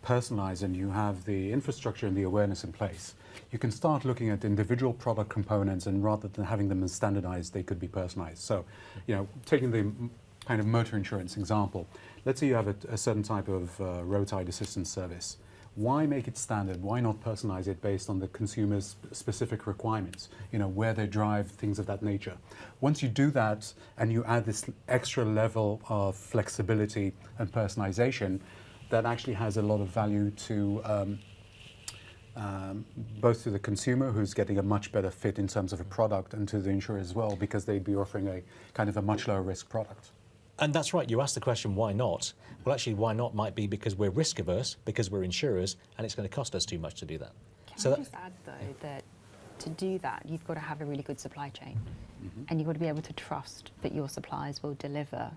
personalize and you have the infrastructure and the awareness in place, you can start looking at individual product components, and rather than having them as standardized, they could be personalized. So, taking the kind of motor insurance example, let's say you have a certain type of roadside assistance service. Why make it standard? Why not personalize it based on the consumer's specific requirements, where they drive, things of that nature? Once you do that and you add this extra level of flexibility and personalization, that actually has a lot of value to both to the consumer, who's getting a much better fit in terms of a product, and to the insurer as well, because they'd be offering a kind of a much lower risk product. And that's right, you asked the question, why not? Well, actually, why not might be because we're risk averse, because we're insurers, and it's going to cost us too much to do that. Can I just add, though, that to do that, you've got to have a really good supply chain. And you've got to be able to trust that your suppliers will deliver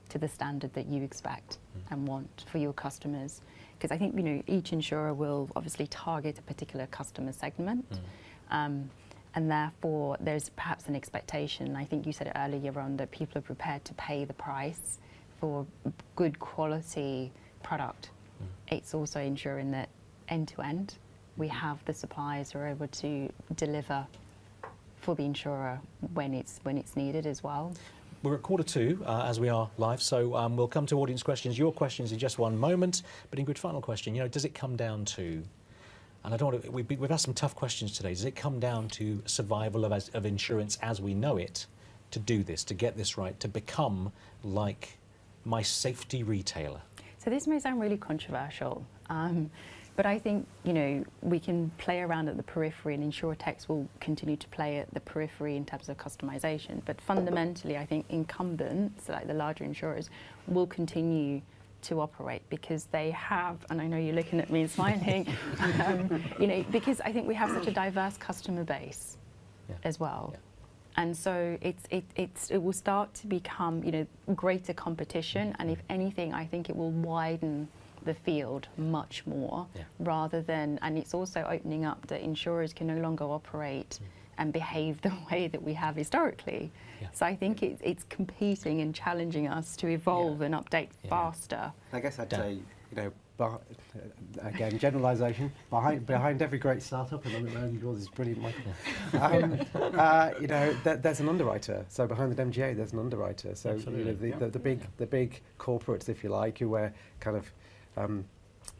to the standard that you expect and want for your customers. Because I think, each insurer will obviously target a particular customer segment. And therefore, there's perhaps an expectation, I think you said it earlier, Yaron, that people are prepared to pay the price for good quality product. It's also ensuring that end to end, we have the suppliers who are able to deliver for the insurer when it's needed as well. We're at 1:45 as we are live, so we'll come to audience questions. Your questions in just one moment. But Ingrid, final question, does it come down to, and I don't want to, we've asked some tough questions today, does it come down to survival of insurance as we know it, to do this, to get this right, to become like my safety retailer? So this may sound really controversial, but I think, we can play around at the periphery, and insurtechs will continue to play at the periphery in terms of customization. But fundamentally, I think incumbents, like the larger insurers, will continue to operate because they have, and I know you're looking at me and smiling, because I think we have such a diverse customer base as well. Yeah. And so it will start to become, greater competition, and if anything, I think it will widen the field much more rather than, and it's also opening up that insurers can no longer operate and behave the way that we have historically. Yeah. So I think it's competing and challenging us to evolve and update faster. I guess I'd say, again, generalisation, behind every great startup, and yours is brilliant, Michael, there's an underwriter. So behind the MGA, there's an underwriter. So the big corporates, if you like, who were kind of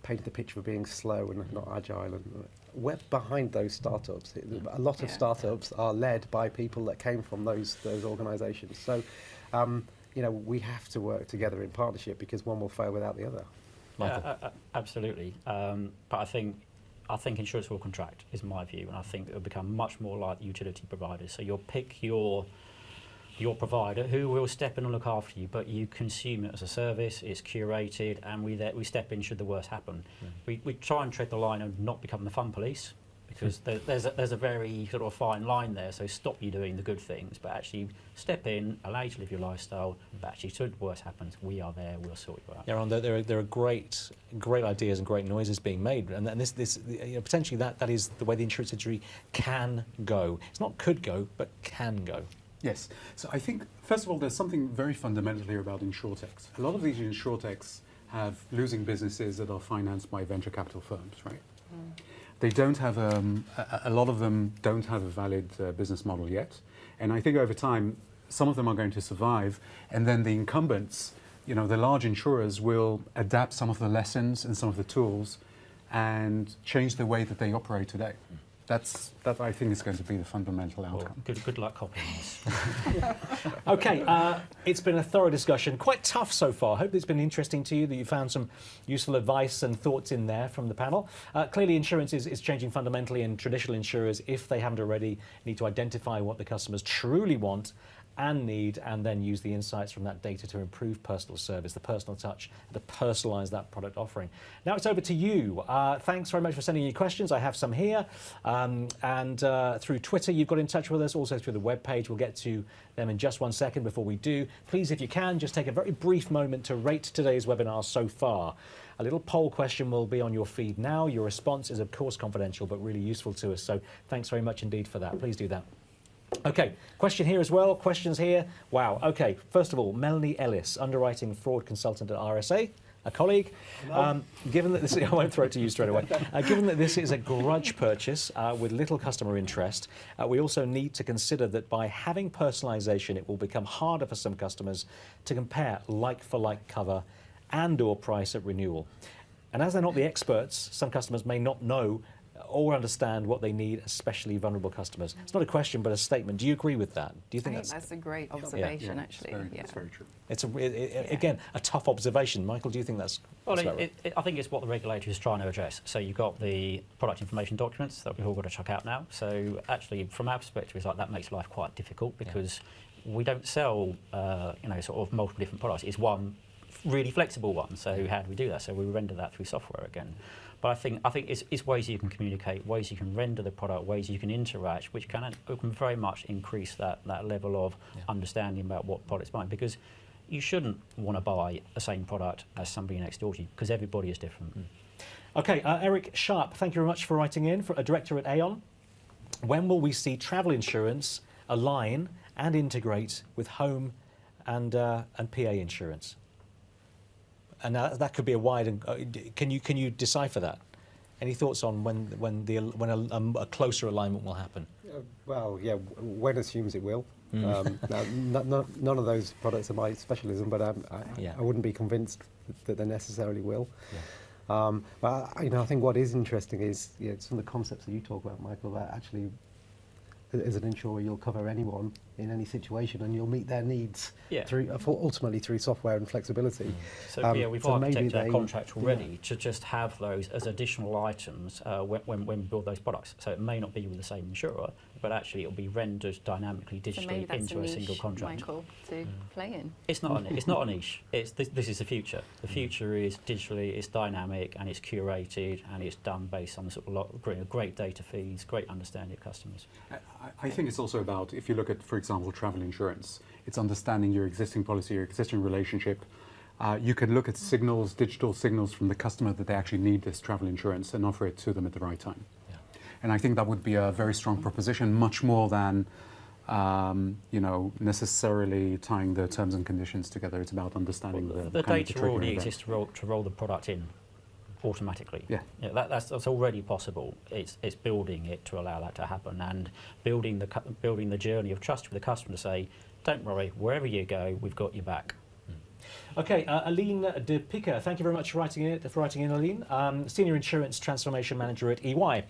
painted the picture of being slow and not agile, and we're behind those startups. A lot of startups are led by people that came from those organisations. So, we have to work together in partnership, because one will fail without the other. Absolutely. But I think insurance will contract, is my view, and I think it will become much more like the utility providers. So you'll pick your provider who will step in and look after you, but you consume it as a service, it's curated, and we step in should the worst happen. We try and tread the line and not become the fun police, because there's a very sort of fine line there, so stop you doing the good things, but actually step in, allow you to live your lifestyle, but actually should the worst happens, we are there, we'll sort you out. Yaron, there are great ideas and great noises being made, and this potentially that is the way the insurance industry can go. It's not could go, but can go. Yes. So I think, first of all, there's something very fundamental here about insurtechs. A lot of these insurtechs have losing businesses that are financed by venture capital firms, right? They don't have, a lot of them don't have a valid business model yet. And I think over time, some of them are going to survive. And then the incumbents, the large insurers, will adapt some of the lessons and some of the tools and change the way that they operate today. That I think is going to be the fundamental Well, outcome. good luck copying this. Okay, it's been a thorough discussion, quite tough so far. Hope it's been interesting to you, that you found some useful advice and thoughts in there from the panel. Clearly, insurance is changing fundamentally, and traditional insurers, if they haven't already, need to identify what the customers truly want and need, and then use the insights from that data to improve personal service, the personal touch, to personalise that product offering. Now it's over to you. Thanks very much for sending your questions. I have some here, and through Twitter you've got in touch with us, also through the webpage. We'll get to them in just 1 second. Before we do, please, if you can, just take a very brief moment to rate today's webinar so far. A little poll question will be on your feed now. Your response is of course confidential, but really useful to us, so thanks very much indeed for that. Please do that. Okay, question here as well, questions here. Wow, okay, first of all, Melanie Ellis, underwriting fraud consultant at RSA, a colleague. Given that this, I won't throw it to you straight away. Given that this is a grudge purchase with little customer interest, we also need to consider that by having personalisation, it will become harder for some customers to compare like-for-like cover and/or price at renewal. And as they're not the experts, some customers may not know or understand what they need, especially vulnerable customers. It's not a question, but a statement. Do you agree with that? Do you think that's a great observation, actually? It's very true. It's again a tough observation. Michael, do you think that's? Well, right? I think it's what the regulator is trying to address. So you've got the product information documents that we've all got to check out now. So actually, from our perspective, it's like that makes life quite difficult, because we don't sell, sort of multiple different products. It's one really flexible one. So how do we do that? So we render that through software again. But I think it's ways you can communicate, ways you can render the product, ways you can interact, which can very much increase that level of understanding about what product's buying. Because you shouldn't want to buy the same product as somebody next door to you, because everybody is different. Okay, Eric Sharp, thank you very much for writing in, for a director at Aon. When will we see travel insurance align and integrate with home and PA insurance? And that could be a wide. Can you decipher that? Any thoughts on when a closer alignment will happen? Well, yeah, when assumes it will. Now, none of those products are my specialism, but I wouldn't be convinced that they necessarily will. Yeah. But I think what is interesting is some of the concepts that you talk about, Michael, about actually, as an insurer, you'll cover anyone in any situation, and you'll meet their needs ultimately through software and flexibility. So we've architected our contract already to just have those as additional items when we build those products. So it may not be with the same insurer, but actually it'll be rendered dynamically, digitally into a single contract. Michael, to play in. It's not a niche. This is the future. The future is digitally, it's dynamic, and it's curated, and it's done based on sort of great data feeds, great understanding of customers. I think it's also about, if you look at, for example, travel insurance, it's understanding your existing policy, your existing relationship. You can look at signals, digital signals from the customer that they actually need this travel insurance, and offer it to them at the right time. Yeah. And I think that would be a very strong proposition, much more than necessarily tying the terms and conditions together. It's about understanding the data already exists to roll the product in automatically. That's already possible. It's building it to allow that to happen, and building the journey of trust with the customer to say, don't worry, wherever you go, we've got your back. Okay, Aline De Pica, thank you very much for writing in, Aline. Senior Insurance Transformation Manager at EY.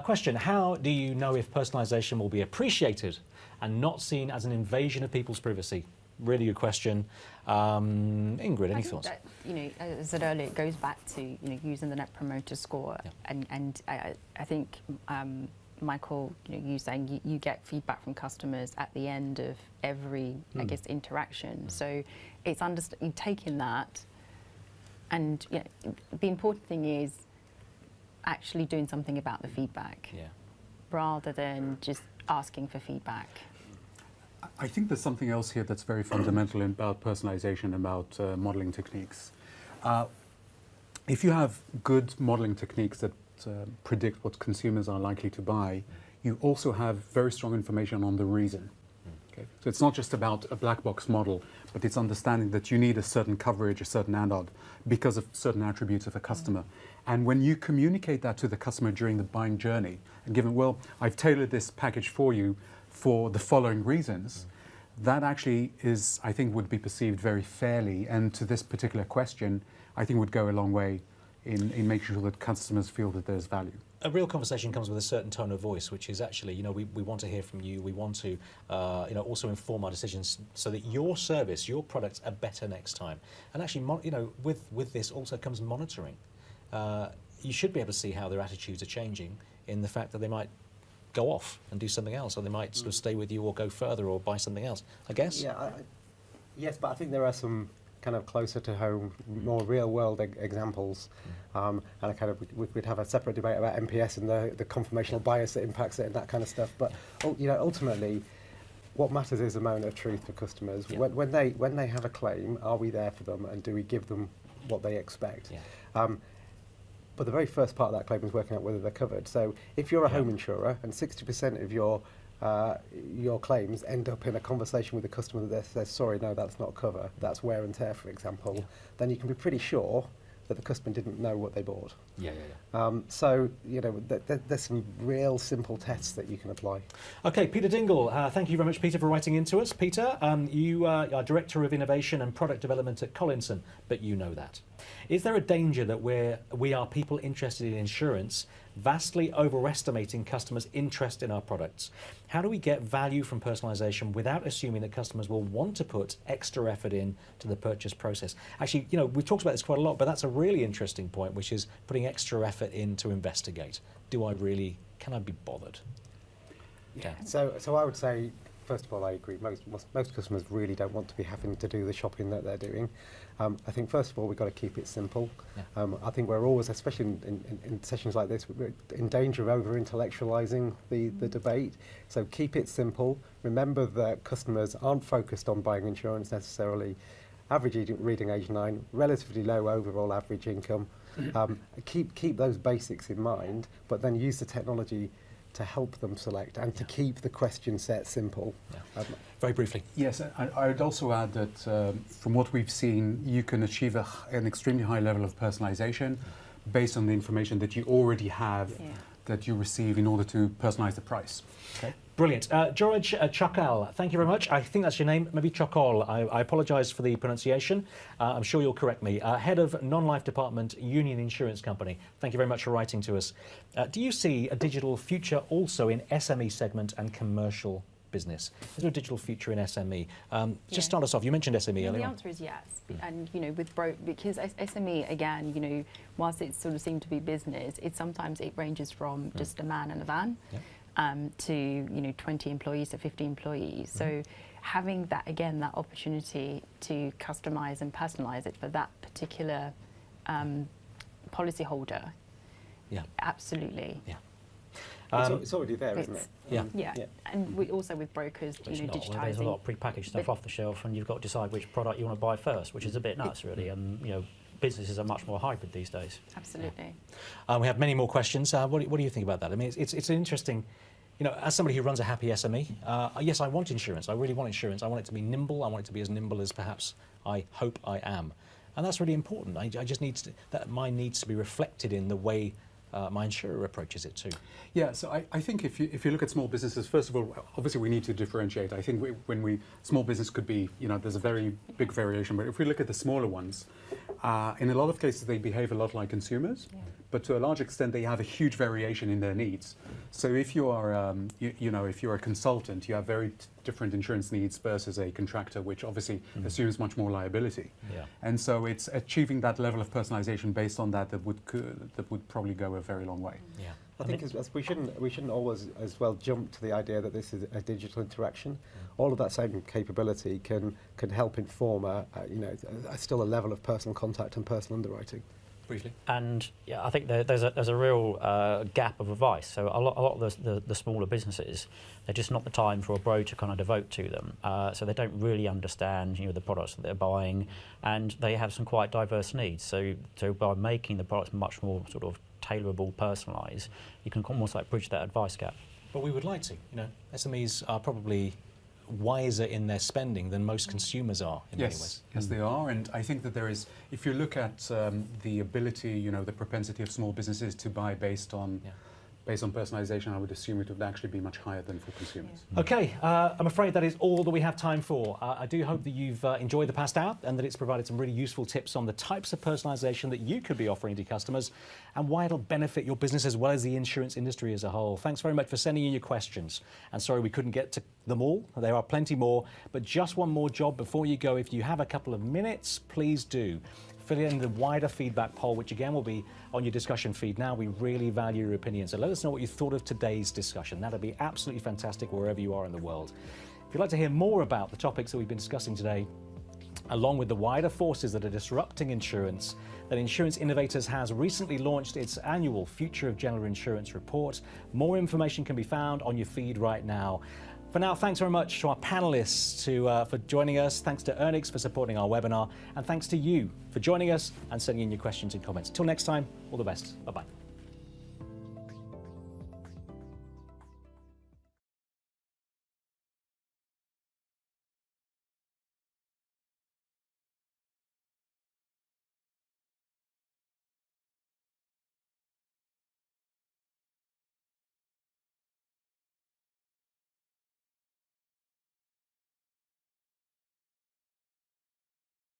Question, how do you know if personalisation will be appreciated and not seen as an invasion of people's privacy? Really good question. Ingrid, any thoughts? That, as I said earlier, it goes back to using the Net Promoter Score, and I think Michael, you saying you get feedback from customers at the end of every, I guess, interaction. So it's taking that, and the important thing is actually doing something about the feedback, rather than just asking for feedback. I think there's something else here that's very fundamental about personalization, about modeling techniques. If you have good modeling techniques that predict what consumers are likely to buy, you also have very strong information on the reason. Okay? So it's not just about a black box model, but it's understanding that you need a certain coverage, a certain add-on, because of certain attributes of a customer. And when you communicate that to the customer during the buying journey, and given, well, I've tailored this package for you for the following reasons, that actually is, I think, would be perceived very fairly, and to this particular question, I think would go a long way in making sure that customers feel that there's value. a real conversation comes with a certain tone of voice, which is actually, we want to hear from you. We want to, also inform our decisions so that your service, your products are better next time. And actually, with this also comes monitoring. You should be able to see how their attitudes are changing in the fact that they might go off and do something else, or they might sort of stay with you or go further or buy something else, I guess. Yeah, yes, but I think there are some kind of closer to home, more real world examples, and we'd have a separate debate about MPS and the confirmational bias that impacts it and that kind of stuff. But ultimately, what matters is the moment of truth for customers. Yeah. When they have a claim, are we there for them, and do we give them what they expect? Yeah. But the very first part of that claim is working out whether they're covered. So if you're a home insurer and 60% of your claims end up in a conversation with the customer that says, sorry, no, that's not cover, that's wear and tear, for example, then you can be pretty sure that the customer didn't know what they bought. So, there's some real simple tests that you can apply. Okay, Peter Dingle, thank you very much, Peter, for writing into us. Peter, you are Director of Innovation and Product Development at Collinson, but you know that. Is there a danger that we are people interested in insurance vastly overestimating customers' interest in our products? How do we get value from personalisation without assuming that customers will want to put extra effort in to the purchase process? Actually, we've talked about this quite a lot, but that's a really interesting point, which is putting extra effort in to investigate. Can I be bothered? Yeah. So I would say, first of all, I agree. Most customers really don't want to be having to do the shopping that they're doing. I think, first of all, we've got to keep it simple. Yeah. I think we're always, especially in sessions like this, we're in danger of over-intellectualising the debate. So keep it simple. Remember that customers aren't focused on buying insurance necessarily. Average reading age 9, relatively low overall average income. Keep those basics in mind, but then use the technology to help them select and to keep the question set simple. Yeah. Very briefly. Yes, I would also add that from what we've seen, you can achieve an extremely high level of personalization based on the information that you already have that you receive in order to personalize the price. Okay. Brilliant. George Chakal, thank you very much. I think that's your name, maybe Chakal. I apologise for the pronunciation. I'm sure you'll correct me. Head of Non-Life Department, Union Insurance Company. Thank you very much for writing to us. Do you see a digital future also in SME segment and commercial business? Is there a digital future in SME? Just start us off. You mentioned SME earlier on. The answer is yes. And, because SME, again, whilst it sort of seemed to be business, sometimes it ranges from just a man and a van. Yeah. To 20 employees to 50 employees. So having that opportunity to customise and personalise it for that particular policyholder. Yeah. Absolutely. Yeah. It's already there, isn't it? Yeah. And also with brokers, digitising. There's a lot of pre-packaged stuff off the shelf, and you've got to decide which product you want to buy first, which is a bit nuts, really. And businesses are much more hybrid these days. Absolutely. We have many more questions. What do you think about that? I mean, it's an interesting, as somebody who runs a happy SME, yes, I want insurance. I really want insurance. I want it to be nimble. I want it to be as nimble as perhaps I hope I am. And that's really important. I just that mine needs to be reflected in the way my insurer approaches it too. Yeah, so I think if you look at small businesses, first of all, obviously we need to differentiate. I think small business could be, there's a very big variation, but if we look at the smaller ones, in a lot of cases they behave a lot like consumers, but to a large extent they have a huge variation in their needs. So if you are, if you're a consultant, you have very different insurance needs versus a contractor, which obviously assumes much more liability. Yeah. And so it's achieving that level of personalization based on that would probably go a very long way. Yeah. I think we shouldn't always as well jump to the idea that this is a digital interaction. All of that same capability can help inform still a level of personal contact and personal underwriting. Briefly. And I think there's a real gap of advice. So a lot of the smaller businesses, they're just not the time for a broker to kind of devote to them. So they don't really understand the products that they're buying, and they have some quite diverse needs. So by making the products much more sort of tailorable, personalised, you can almost like bridge that advice gap. But we would like to. SMEs are probably wiser in their spending than most consumers are in many ways. Yes, they are. And I think that there is, if you look at the ability, the propensity of small businesses to buy based on based on personalization, I would assume it would actually be much higher than for consumers. Okay, I'm afraid that is all that we have time for. I do hope that you've enjoyed the past hour and that it's provided some really useful tips on the types of personalisation that you could be offering to customers and why it'll benefit your business as well as the insurance industry as a whole. Thanks very much for sending in your questions. And sorry we couldn't get to them all. There are plenty more, but just one more job before you go. If you have a couple of minutes, please do. Fill in the wider feedback poll, which again will be on your discussion feed now. We really value your opinion. So let us know what you thought of today's discussion. That'd be absolutely fantastic wherever you are in the world. If you'd like to hear more about the topics that we've been discussing today, along with the wider forces that are disrupting insurance, then Insurance Innovators has recently launched its annual Future of General Insurance report. More information can be found on your feed right now. For now, thanks very much to our panelists for joining us. Thanks to Earnix for supporting our webinar. And thanks to you for joining us and sending in your questions and comments. Till next time, all the best. Bye-bye.